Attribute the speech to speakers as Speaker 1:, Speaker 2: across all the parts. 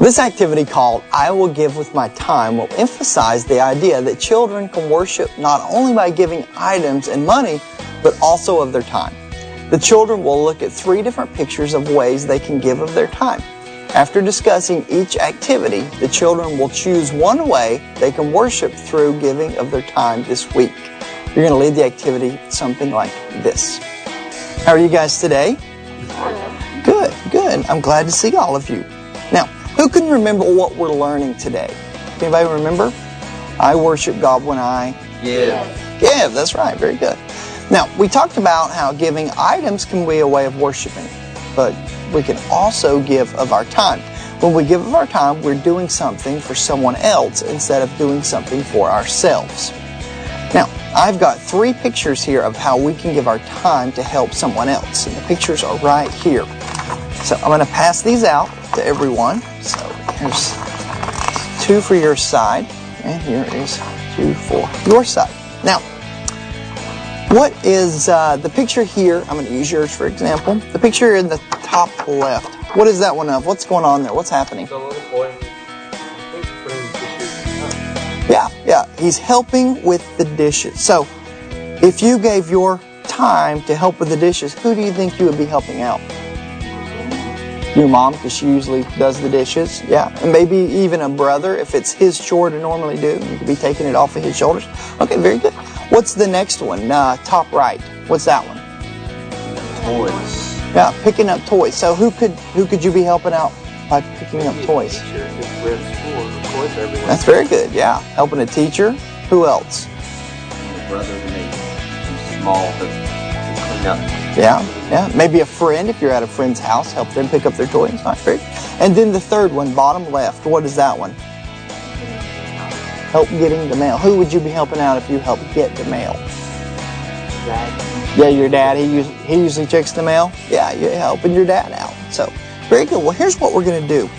Speaker 1: This activity called I Will Give With My Time will emphasize the idea that children can worship not only by giving items and money, but also of their time. The children will look at 3 different pictures of ways they can give of their time. After discussing each activity, the children will choose one way they can worship through giving of their time this week. You're going to lead the activity something like this. How are you guys today? Good, good. I'm glad to see all of you. Now, who can remember what we're learning today? Anybody remember? I worship God when I give. That's right. Very good. Now, we talked about how giving items can be a way of worshiping, but we can also give of our time. When we give of our time, we're doing something for someone else instead of doing something for ourselves. Now, I've got 3 pictures here of how we can give our time to help someone else, and the pictures are right here. So I'm going to pass these out to everyone. So here's 2 for your side, and here is 2 for your side. Now, what is the picture here? I'm going to use yours for example. The picture in the top left. What is that one of? What's going on there? What's happening?
Speaker 2: The little boy, I think, putting dishes up.
Speaker 1: Yeah. He's helping with the dishes. So, if you gave your time to help with the dishes, who do you think you would be helping out? Your mom, because she usually does the dishes. Yeah. And maybe even a brother, if it's his chore to normally do. You could be taking it off of his shoulders. Okay, very good. What's the next one? Top right. What's that one?
Speaker 2: Toys.
Speaker 1: Yeah, picking up toys. So who could you be helping out by picking up toys?
Speaker 2: Teacher, because we're at school and the toys are everywhere.
Speaker 1: That's very good, yeah. Helping a teacher. Who else?
Speaker 3: My brother to make them small to clean up.
Speaker 1: Yeah. Maybe a friend, if you're at a friend's house, help them pick up their toys. All right, very good. And then the third one, bottom left. What is that one? Help getting the mail. Who would you be helping out if you help get the mail?
Speaker 2: Dad.
Speaker 1: Yeah, your dad. He usually checks the mail. Yeah, you're helping your dad out. So, very good. Well, here's what we're going to do.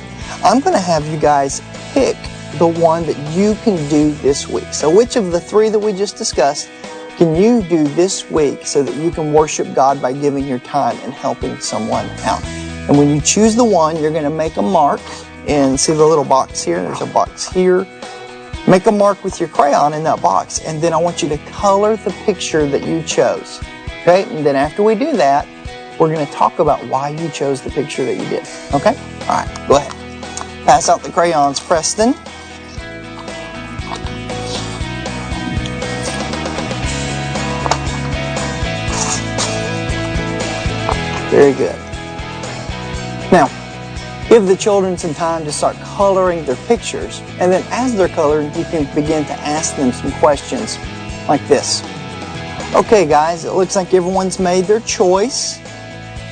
Speaker 1: I'm going to have you guys pick the one that you can do this week. So, which of the 3 that we just discussed can you do this week so that you can worship God by giving your time and helping someone out? And when you choose the one, you're going to make a mark. And see the little box here? There's a box here. Make a mark with your crayon in that box, and then I want you to color the picture that you chose. Okay? And then after we do that, we're going to talk about why you chose the picture that you did. Okay? All right, go ahead. Pass out the crayons, Preston. Very good. Now, give the children some time to start coloring their pictures, and then as they're coloring, you can begin to ask them some questions like this. Okay, guys, it looks like everyone's made their choice.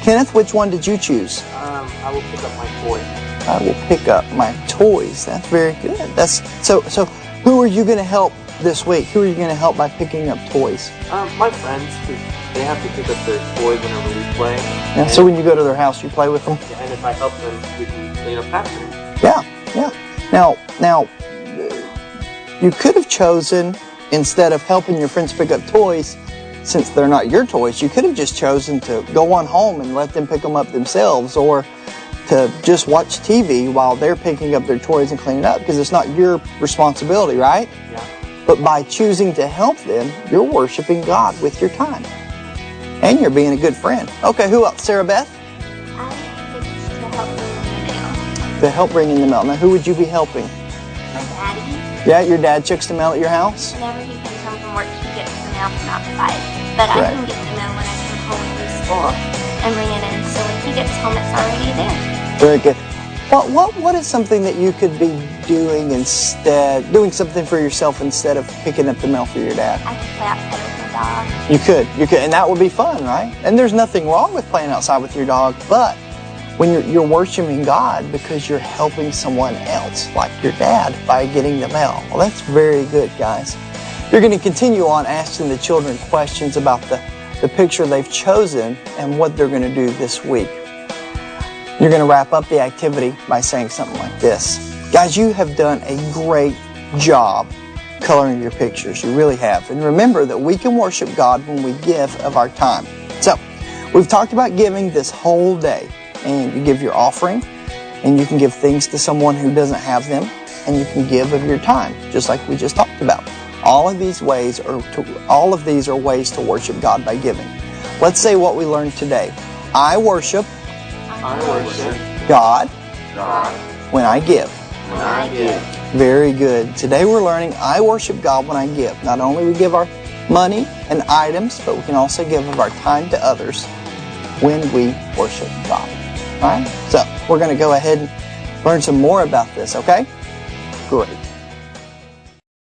Speaker 1: Kenneth, which one did you choose?
Speaker 2: I will pick up my toy.
Speaker 1: I will pick up my toys. That's very good. So who are you going to help this week? Who are you going to help by picking up toys?
Speaker 2: My friends, because they have to pick up their toys whenever we play.
Speaker 1: Yeah, so when you go to their house, you play with them?
Speaker 2: And if I help them, we can clean up after.
Speaker 1: Yeah. Now, you could have chosen, instead of helping your friends pick up toys, since they're not your toys, you could have just chosen to go on home and let them pick them up themselves, or to just watch TV while they're picking up their toys and cleaning up, because it's not your responsibility, right?
Speaker 2: Yeah.
Speaker 1: But by choosing to help them, you're worshiping God with your time. And you're being a good friend. Okay, who else? Sarah Beth? To help bring in the mail. Now, who would you be helping?
Speaker 4: My daddy.
Speaker 1: Yeah, your dad checks the mail at your house?
Speaker 4: Whenever he comes home from work, he gets the mail from outside. But
Speaker 1: Right.
Speaker 4: I can get the mail when I come home from school and bring it in. So when he gets home, it's already there.
Speaker 1: Very good. What is something that you could be doing instead, doing something for yourself instead of picking up the mail for your dad?
Speaker 4: I can play outside with my dog.
Speaker 1: You could, and that would be fun, right? And there's nothing wrong with playing outside with your dog, but when you're worshiping God because you're helping someone else, like your dad, by getting the mail. Well, that's very good, guys. You're going to continue on asking the children questions about the picture they've chosen and what they're going to do this week. You're going to wrap up the activity by saying something like this. Guys, you have done a great job coloring your pictures. You really have. And remember that we can worship God when we give of our time. So, we've talked about giving this whole day. And you give your offering, And you can give things to someone who doesn't have them, and you can give of your time, just like we just talked about. All of these are ways to worship God by giving. Let's say what we learned today. I worship God when I give. Very good. Today we're learning I worship God when I give. Not only we give our money and items, but we can also give of our time to others when we worship God. All right? So we're going to go ahead and learn some more about this, okay? Great.